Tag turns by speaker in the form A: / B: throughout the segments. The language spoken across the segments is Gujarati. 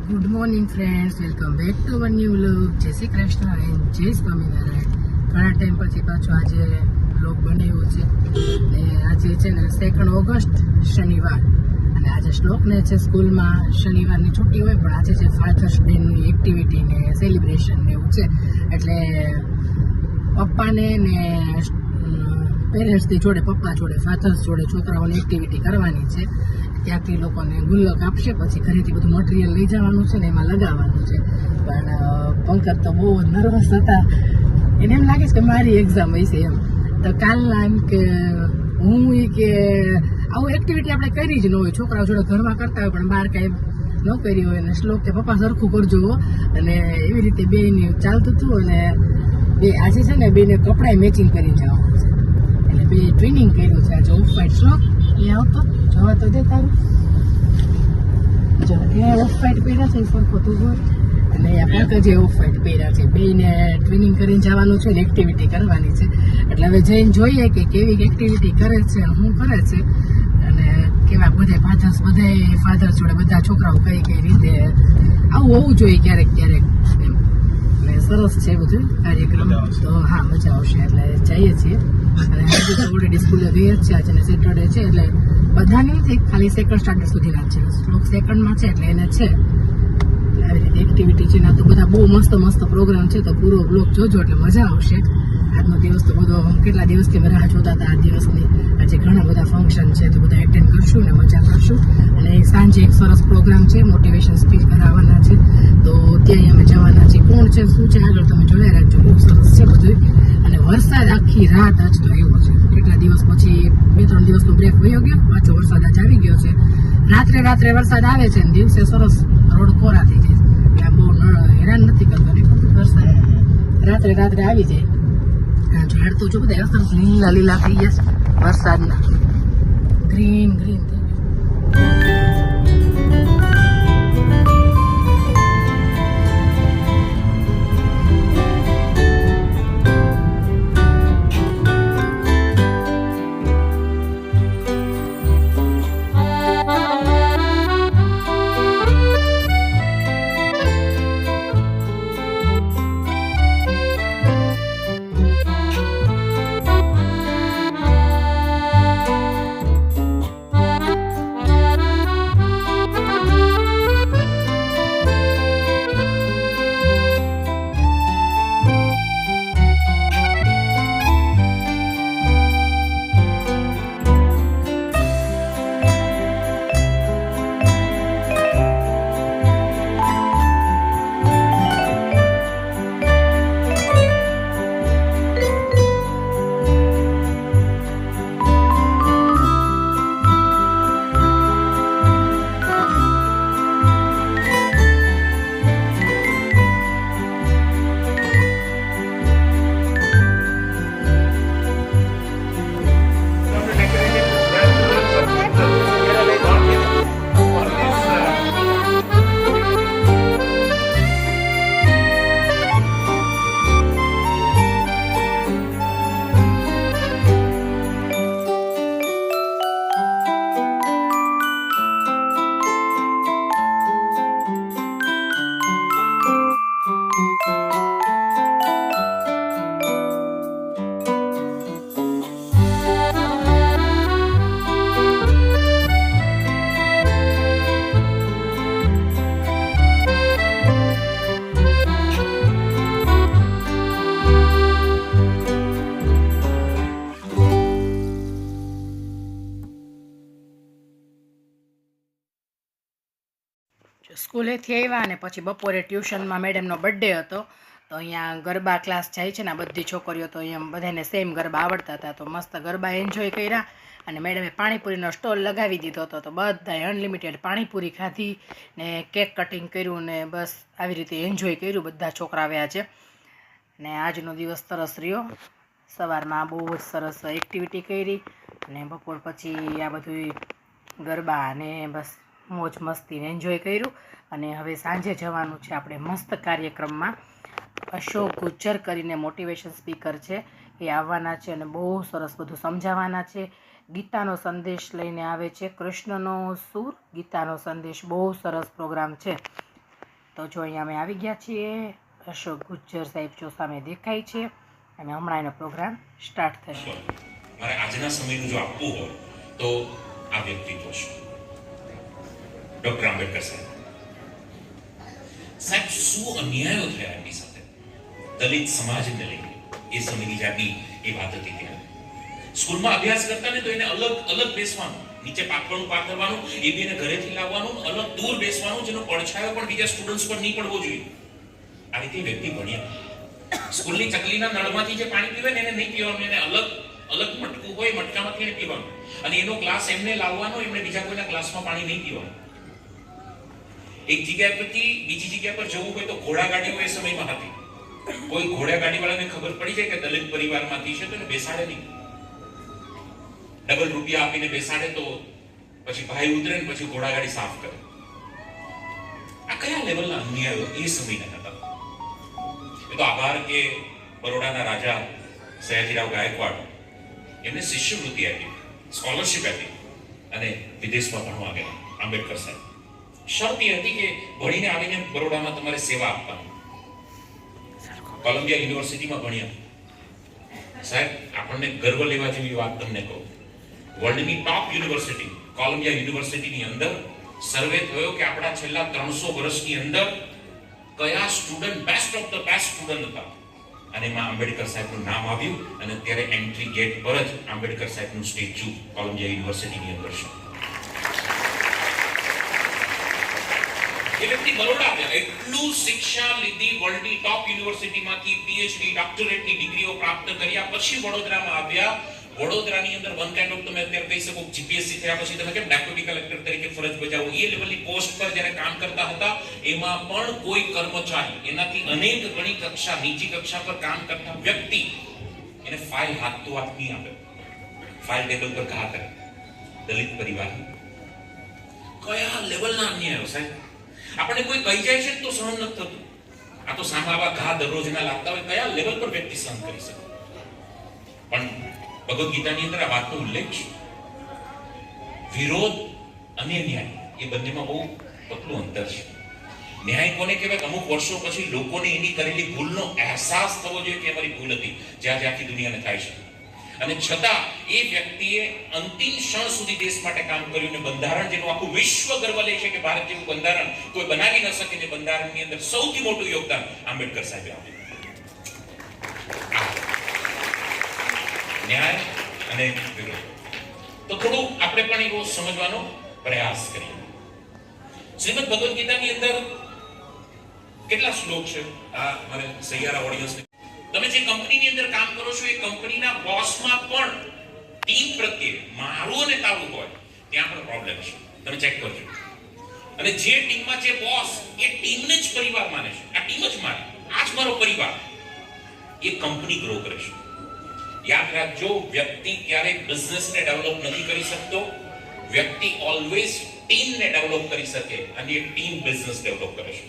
A: Good morning friends, welcome back to our new vlog. જય શ્રી કૃષ્ણ એન્ડ જય સ્વામિનારાયણ. ઘણા ટાઈમ પછી પાછો આજે વ્લોગ બનાવ્યો છે ને આજે છે ને 2 ઓગસ્ટ શનિવાર, અને આજે શ્લોકને છે સ્કૂલમાં શનિવારની છુટ્ટી હોય, પણ આજે છે ફાધર્સ ડેની એક્ટિવિટી ને સેલિબ્રેશન ને એવું છે, એટલે પપ્પાને ને પેરેન્ટ્સની જોડે, પપ્પા જોડે, ફાધર્સ જોડે છોકરાઓની એક્ટિવિટી કરવાની છે. ત્યાંથી લોકોને ગુલ્લક આપશે, પછી ઘરેથી બધું મટીરિયલ લઈ જવાનું છે ને એમાં લગાવવાનું છે. પણ પંકજ તો બહુ નર્વસ હતા, એને એમ લાગે છે કે મારી એક્ઝામ હશે એમ. તો કાલના એમ કે હું કે આવું એક્ટિવિટી આપણે કરી જ ન હોય, છોકરાઓ જોડે ઘરમાં કરતા હોય પણ બહાર કાંઈ ન કરી હોય, અને શ્લોક કે પપ્પા સરખું કરજો, અને એવી રીતે બેને ચાલતું હતું. અને બે આજે છે ને બેને કપડાં મેચિંગ કરી જવાનું છે, એટલે બે ટ્રેનિંગ કર્યું છે આજે. ઓફ વ્હાઈટ શ્લોક એ આવતો જોવા તો દે તારું, જો એ ઓફ વ્હાઈટ પહેર્યા છે સરખો તું હોય, અને અહીંયા પંકજે ઓફ વ્હાઈટ પહેર્યા છે. બેને ટ્રેનિંગ કરીને જવાનું છે ને એક્ટિવિટી કરવાની છે, એટલે હવે જઈને જોઈએ કે કેવી એક્ટિવિટી કરે છે, શું કરે છે, અને કેવા બધા ફાધર જોડે બધા છોકરાઓ કઈ રીતે આવું હોવું જોઈએ ક્યારેક ક્યારેક એમ. એટલે સરસ છે બધું કાર્યક્રમ, તો હા મજા આવશે. એટલે જઈએ છીએ, અને હજી તો ઓલરેડી સ્કૂલે ગઈ જ છે. આજે સેટરડે છે એટલે બધાની નથી, ખાલી સેકન્ડ સ્ટાન્ડર્ડ સુધીના છે. શ્લોક સેકન્ડમાં છે એટલે એને છે આવી રીતે એક્ટિવિટી છે. ના તો બધા બહુ મસ્ત મસ્ત પ્રોગ્રામ છે, તો પૂરો બ્લોગ જોજો એટલે મજા આવશે. આજનો દિવસ તો બધો કેટલા દિવસથી રાહ જોતા હતા આ દિવસની. આજે ઘણા બધા ફંક્શન છે, તો બધા એટેન્ડ કરશું ને મજા કરશું. અને સાંજે એક સરસ પ્રોગ્રામ છે, મોટિવેશન સ્પીચ કરાવવાના છે, તો ત્યાં અમે જવાના છીએ. કોણ છે શું છે આગળ તમે જોયા રાખજો, બહુ સરસ છે બધું. અને વરસાદ આખી રાત આજ તો આવ્યો છે, કેટલા દિવસ પછી 2-3 દિવસનો બ્રેક વયો ગયો, પાછો વરસાદ આજ આવી ગયો છે. રાત્રે વરસાદ આવે છે ને દિવસે સરસ રોડ કોરા થઈ જાય છે, એટલે બહુ હેરાન નથી કરતો ને વરસાદ. રાત્રે આવી જાય. ઝાડ તો જો બધા સરસ લીલા થઈ ગયા છે વરસાદના, ગ્રીન થઈ ગયું. સ્કૂલેથી આવ્યા અને પછી બપોરે ટ્યુશનમાં મેડમનો બર્થડે હતો, તો અહીંયા ગરબા ક્લાસ જાય છે ને બધી છોકરીઓ, તો અહીંયા બધાને સેમ ગરબા આવડતા હતા, તો મસ્ત ગરબા એન્જોય કર્યા. અને મેડમે પાણીપુરીનો સ્ટોલ લગાવી દીધો હતો, તો બધાએ અનલિમિટેડ પાણીપુરી ખાધી ને કેક કટિંગ કર્યું ને બસ આવી રીતે એન્જોય કર્યું બધા છોકરા આવ્યા છે. ને આજનો દિવસ સરસ રહ્યો. સવારમાં બહુ જ સરસ એક્ટિવિટી કરી, અને બપોર પછી આ બધું ગરબા અને બસ મોજ મસ્તીને એન્જોય કર્યું. અને હવે સાંજે જવાનું છે આપણે મસ્ત કાર્યક્રમમાં. અશોક ગુજ્જર કરીને મોટિવેશન સ્પીકર છે, એ આવવાના છે અને બહુ સરસ બધું સમજાવવાના છે. ગીતાનો સંદેશ લઈને આવે છે, કૃષ્ણનો સૂર, ગીતાનો સંદેશ, બહુ સરસ પ્રોગ્રામ છે. તો જો અહીંયા અમે આવી ગયા છીએ, અશોક ગુજ્જર સાહેબ જો સામે દેખાય છે, અને હમણાં એનો પ્રોગ્રામ સ્ટાર્ટ થશે.
B: મારે આજના સમયનું જો આપવું હોય તો આ વ્યક્તિત્વ છે ડોક્ટર આંબેડકર સાહેબ. સાહેબ શું અન્યાયો થયા એમની સાથે, દલિત સમાજને લઈને એ સમયની જાતિ એ વાત હતી. ત્યાં સ્કૂલમાં અભ્યાસ કરતા ને તો એને અલગ અલગ બેસવાનું, નીચે પાથરવાનું પાથરવાનું, એ બેને ઘરેથી લાવવાનું, અલગ દૂર બેસવાનું, જેનો પડછાયો પણ બીજા સ્ટુડન્ટ્સ પર નહીં પડવો જોઈએ. આ રીતે વ્યક્તિ ભણ્યા. સ્કૂલની ચકલીના નળમાંથી જે પાણી પીવે ને એને નહીં પીવાનું, એને અલગ અલગ મટકું હોય, મટકામાંથી એને પીવાનું, અને એનો ગ્લાસ એમને લાવવાનો, એમને બીજા કોઈના ગ્લાસમાં પાણી નહીં પીવાનું. એક જગ્યા પરથી બીજી જગ્યા પર જવું હોય તો ઘોડાગાડીઓ એ સમયમાં હતી. કોઈ ઘોડાગાડી વાળાને ખબર પડી જાય કે દલિત પરિવારમાંથી છે તો એને બેસાડે નહીં. ડબલ રૂપિયા આપીને બેસાડે તો પછી ભાઈ ઉતરે ને પછી ઘોડાગાડી સાફ કરે. આ કયા લેવલના અન્યાયો એ સમયના હતા. એ તો આભાર કે બરોડાના રાજા સયાજીરાવ ગાયકવાડ એમને શિષ્યવૃત્તિ આપી, સ્કોલરશિપ આપી અને વિદેશમાં ભણવા ગયા આંબેડકર સાહેબ. શરત એ હતી કે ભણીને આવીને બરોડામાં તમારે સેવા આપવાની. કોલંબિયા યુનિવર્સિટીમાં ભણ્યા. સાહેબ આપણને ગર્વ લેવા જેવી વાત તમને કહું, વર્લ્ડની ટોપ યુનિવર્સિટી કોલંબિયા યુનિવર્સિટીની અંદર સર્વે થયો કે આપણા છેલ્લા 300 વર્ષની અંદર કયા student best of the best student હતા, અને એમાં આંબેડકર સાહેબનું નામ આવ્યું. અને અત્યારે એન્ટ્રી ગેટ પર જ આંબેડકર સાહેબનું સ્ટેચ્યુ કોલંબિયા યુનિવર્સિટીની અંદર છે. એ વ્યક્તિ બરોડા આવ્યા, એટલું શિક્ષા લીધી, વર્લ્ડની ટોપ યુનિવર્સિટીમાંથી પીએચડી ડોક્ટરેટની ડિગ્રીઓ પ્રાપ્ત કર્યા પછી વડોદરામાં આવ્યા. વડોદરાની અંદર વન કાઇન્ડ ઓફ તમે અત્યારે કહી શકો જીપીએસસી થયા પછી તમે કેમ ડેપ્યુટી કલેક્ટર તરીકે ફરજ બજાવો, એ લેવલની પોસ્ટ પર જ્યારે કામ કરતા હતા, એમાં પણ કોઈ કર્મચારી એનાથી અનેક ગણી કક્ષા નીચી કક્ષા પર કામ કરતા વ્યક્તિ એને ફાઇલ હાથ નહીં આપે, ફાઇલ ટેબલ પર ઘા કરે. દલિત પરિવાર કયા લેવલના અન્યાયો સાહેબ. આપણને કોઈ કહી જાય છે તો સહન નથી થતું. આ તો સામાવા ઘા દરરોજના લાગતા હોય, કયા લેવલ પર વ્યક્તિ સહન કરી શકે. પણ ભગવદ ગીતાની અંદર આ વાતનો ઉલ્લેખ છે. વિરોધ અને ન્યાય એ બંનેમાં બહુ પતલું અંતર છે. ન્યાય કોને કહેવાય? અમુક વર્ષો પછી લોકોને એની કરેલી ભૂલનો અહેસાસ થવો જોઈએ કે અમારી ભૂલ હતી, જ્યાં આખી દુનિયાને થાય છે. અને છતાં એ વ્યક્તિએ અંતિમ ક્ષણ સુધી દેશ માટે કામ કર્યું, ને બંધારણ જેનું આખું વિશ્વ ગર્વ લે છે કે ભારત જેવું બંધારણ કોઈ બનાવી ન શકે, ને બંધારણની અંદર સૌથી મોટું યોગદાન આંબેડકર સાહેબે આપ્યું. ન્યાય અને વિરોધ. તો થોડું આપણે પણ એવો સમજવાનો પ્રયાસ કરીએ. શ્રીમદ ભગવદ ગીતાની અંદર કેટલા શ્લોક છે? આ મારે સૈયારા ઓડિયન્સ, તમે જે કંપનીની અંદર કામ કરો છો એ કંપનીના બોસમાં પણ ટીમ પ્રત્યે મારું અને તારું હોય ત્યાં પણ પ્રોબ્લેમ છે. તમે ચેક કરજો. અને જે ટીમમાં જે બોસ એ ટીમને જ પરિવાર માને છે, આ ટીમ જ માને, આ જ મારો પરિવાર, એ કંપની ગ્રો કરે છે. યાદ રાખજો, વ્યક્તિ ક્યારેય બિઝનેસને ડેવલપ નથી કરી શકતો. વ્યક્તિ ઓલવેઝ ટીમને ડેવલપ કરી શકે, અને એ ટીમ બિઝનેસ ડેવલપ કરે છે.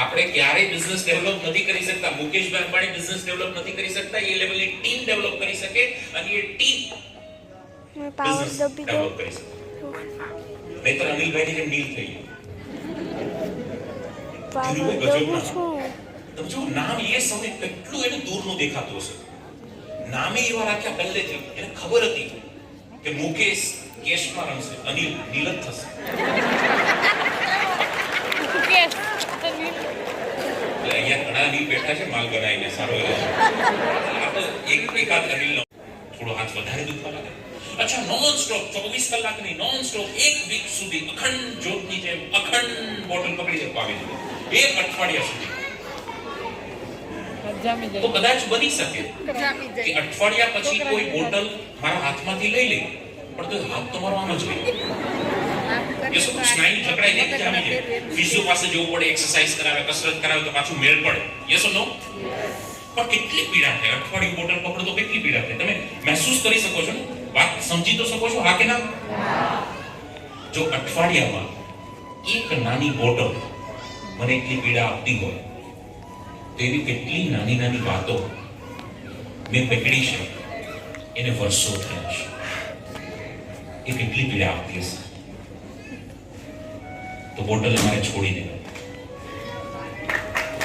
B: આપણે ક્યારેય બિઝનેસ ડેવલપ નથી કરી શકતા. મુકેશભાઈ અંબાણી બિઝનેસ ડેવલપ નથી કરી શકતા. એ લેવલની ટીમ ડેવલપ કરી શકે, અને એ ટીમ બિઝનેસ ડેવલપ કરી શકે. નહીતર અનિલભાઈની જેમ ડીલ થઈ ગઈ. તમે જો નામ એ સમય કેટલું એને દૂરનું દેખાતું હશે. નામે એવા રાખ્યા પહેલેથી. એને ખબર હતી કે મુકેશ કેશમાં રમશે, અનિલ નીલ જ થશે. અહીંયા ઘણા અનિલ બેઠા છે માલ બનાવીને, સારો એકાદ અનિલનો થોડો હાથ વધારે દુખવા લાગે. અચ્છા, નોન સ્ટોપ 24 કલાક નહીં, નોન સ્ટોપ 1 વીક સુધી અખંડ જ્યોતની જેમ અખંડ બોટલ પકડી આવી દીધી, 1 અઠવાડિયા સુધી. તો કદાચ બની શકે કે અઠવાડિયા પછી કોઈ બોટલ મારા હાથમાંથી લઈ લે, પણ તો હાથ તો મારો આમ જ હોય. સ્નાયુ જકડાઈ જાય, જામી જાય. ફિઝિયો પાસે જવું પડે, એક્સરસાઇઝ કરાવે, કસરત કરાવે તો પાછું મેળ પડે. યસ ઓર નો? પણ કેટલી પીડા થાય. અઠવાડિયું બોટલ પકડો તો કેટલી પીડા થાય. તમે મહેસૂસ કરી શકો છો ને? વાત સમજી તો શકો છો? હા કે ના? જો અઠવાડિયામાં એક નાની બોટલ મને એટલી પીડા આપતી હોય, તો એવી કેટલી નાની નાની વાતો મેં પકડી છે, એને વર્ષો થયા છે. એ કેટલી પીડા આપતી હશે. તો બોટલ અમારે છોડી દેવાની.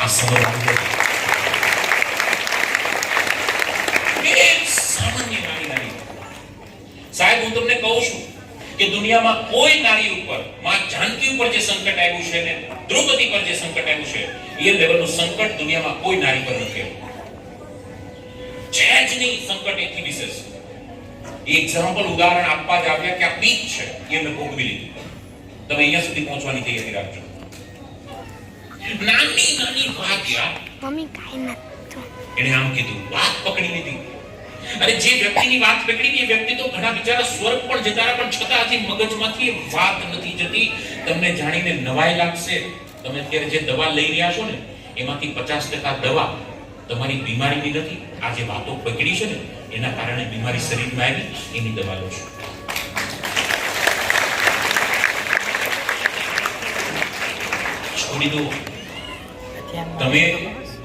B: આ સમજ સામાન્ય નારી. સાહેબ, હું તમને કહું છું કે દુનિયામાં કોઈ નારી ઉપર, માં જાનકી ઉપર જે સંકટ આવ્યું છે ને, દ્રૌપદી પર જે સંકટ આવ્યું છે, એ લેવલનું સંકટ દુનિયામાં કોઈ નારી પર નથી આવ્યું. છે જ નહીં સંકટ એથી વિશેષ. એક્ઝામ્પલ ઉદાહરણ આપવા જ આવ્યા કે આ પીક છે એ મેં ભોગવી લીધું. તમે અહીંયા સુધી પહોંચવાની તૈયારી રાખજો. નાની નાની વાત યાર,
C: મમ્મી કાઈ નથી.
B: એને આમ કીધું, વાત પકડી લીધી. અરે જે વ્યક્તિની વાત પકડી, એ વ્યક્તિ તો ઘણા બિચારા સ્વર્ગ પણ જતા રહ્યા, પણ છતાં હજી મગજમાંથી વાત નથી જતી. તમને જાણીને નવાઈ લાગશે. તમે અત્યારે જે દવા લઈ રહ્યા છો ને, એમાંથી 50% દવા તમારી બીમારીની નથી. આ જે વાતો પકડી છે ને, એના કારણે બીમારી શરીરમાં આવી, એની દવા લો છો. છોડી દો. તમે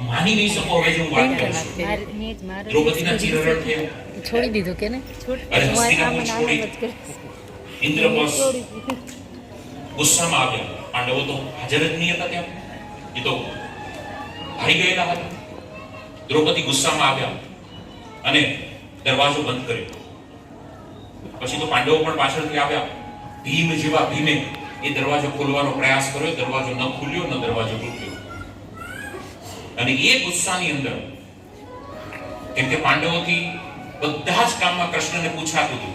B: માની નહીં શકો હવે જે હું વાત કરું છું. દ્રૌપદીના ચિરહરણ થયું.
A: છોડી દીધું કે ને?
B: અરે હસ્તિનાપુર છોડી ઇન્દ્રપ્રસ્થ ગુસ્સામાં આવ્યા. પાંડવો તો હાજર જ નહીં હતા ત્યાં. એ તો હારી ગયેલા હતા. દ્રૌપદી ગુસ્સામાં આવ્યા અને દરવાજો બંધ કર્યો. પછી તો પાંડવો પણ પાછળથી આવ્યા. ભીમ જેવા ભીમે એ દરવાજો ખોલવાનો પ્રયાસ કર્યો. દરવાજો ન ખુલ્યો, ન દરવાજો તૂટ્યો. અને એ ગુસ્સાની અંદર, કેમ કે પાંડવોથી બધા જ કામમાં કૃષ્ણને પૂછાતું હતું,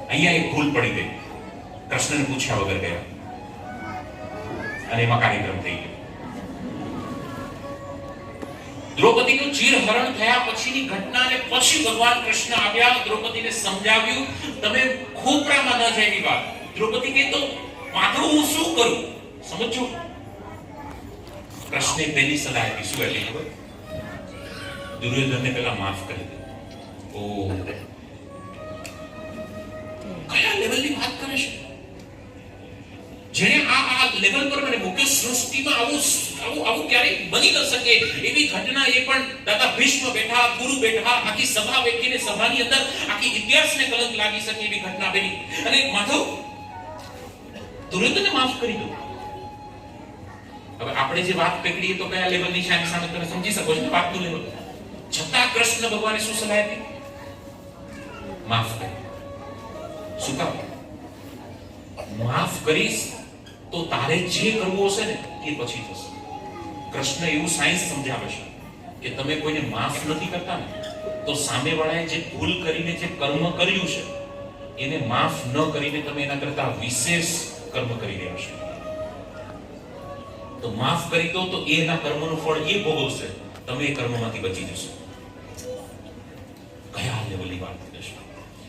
B: અહીંયા એક ભૂલ પડી ગઈ. કૃષ્ણને પૂછ્યા વગર ગયા અને એમાં કાર્યક્રમ થઈ ગયો. દ્રૌપદીનું ચીરહરણ થયા પછીની ઘટનાને પછી ભગવાન કૃષ્ણ આવ્યા, દ્રૌપદીને સમજાવ્યું. તમે ખોપરામાં ન જાય એવી વાત. દ્રૌપદી કહે તો માથું હું શું કરું? સમજો. કૃષ્ણે પહેલી સલાહ આપી. શું આપી ખબર? દુર્યોધનને પહેલા માફ કરી દે. ઓ, કયા લેવલની વાત કરે છે? જેને આ લેવલ પર મને મુખ્ય સૃષ્ટિમાં આવું ક્યારેય બની ન શકે એવી ઘટના. એ પણ દાદા ભીષ્મ બેઠા, ગુરુ બેઠા, આખી સભા બેઠીને સભાની અંદર આખી ઇતિહાસને કલંક લાગી શકે એવી ઘટના બની. અને માધવ, દુર્યોધનને માફ કરી દો. હવે આપણે જે વાત પકડીએ તો કયા લેવલની છે, આની સામે તમે સમજી શકો છો વાતનું લેવલ. છતાં કૃષ્ણ ભગવાને શું સલાહ આપી? માફ કર. શું કામ? માફ કરીશ તો તારે જે કરવું હશે ને એ પછી થશે. કૃષ્ણ એવું સાયન્સ સમજાવે છે કે તમે કોઈને માફ નથી કરતા ને, તો સામેવાળાએ જે ભૂલ કરીને જે કર્મ કર્યું છે એને માફ ન કરીને તમે એના કરતા વિશેષ કર્મ કરી રહ્યા છો. તો માફ કરી દો તો એના કર્મનું ફળ એ ભોગવશે, તમે એ કર્મમાંથી બચી જશો. કયા લેવલની વાત કરશો?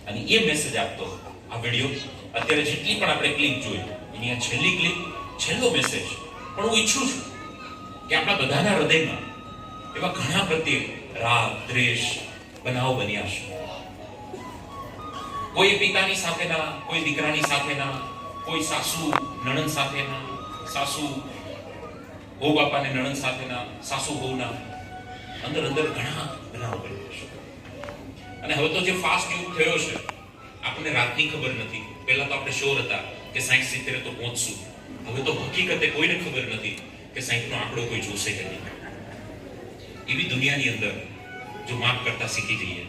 B: અને એ મેસેજ આપતો આ વિડિયો અત્યારે જેટલી પણ આપણે ક્લિપ જોઈ, એની આ છેલ્લી ક્લિપ, છેલ્લો મેસેજ. પણ હું ઈચ્છું છું કે આપણા બધાના હૃદયમાં એવા ઘણા પ્રત્યે રાગ, દ્વેષ બનાવો બન્યા છે. કોઈ પિતાની સાથેના, કોઈ દીકરાની સાથેના, કોઈ સાસુ નણંદ સાથેના, સાસુ હો બાપાને નણંદ સાથેના, સાસુ હોના, અંદર ઘણા બનાવો બન્યા છે. અને હવે તો જે ફાસ્ટ યુગ થયો છે, આપણને રાતની ખબર નથી. પહેલા તો આપણે શ્યોર હતા કે 60-70 તો પહોંચશું. હવે તો હકીકતે કોઈને ખબર નથી કે 60 નો આંકડો કોઈ જોશે કે નહીં. એવી દુનિયાની અંદર જો માફ કરતા શીખી જઈએ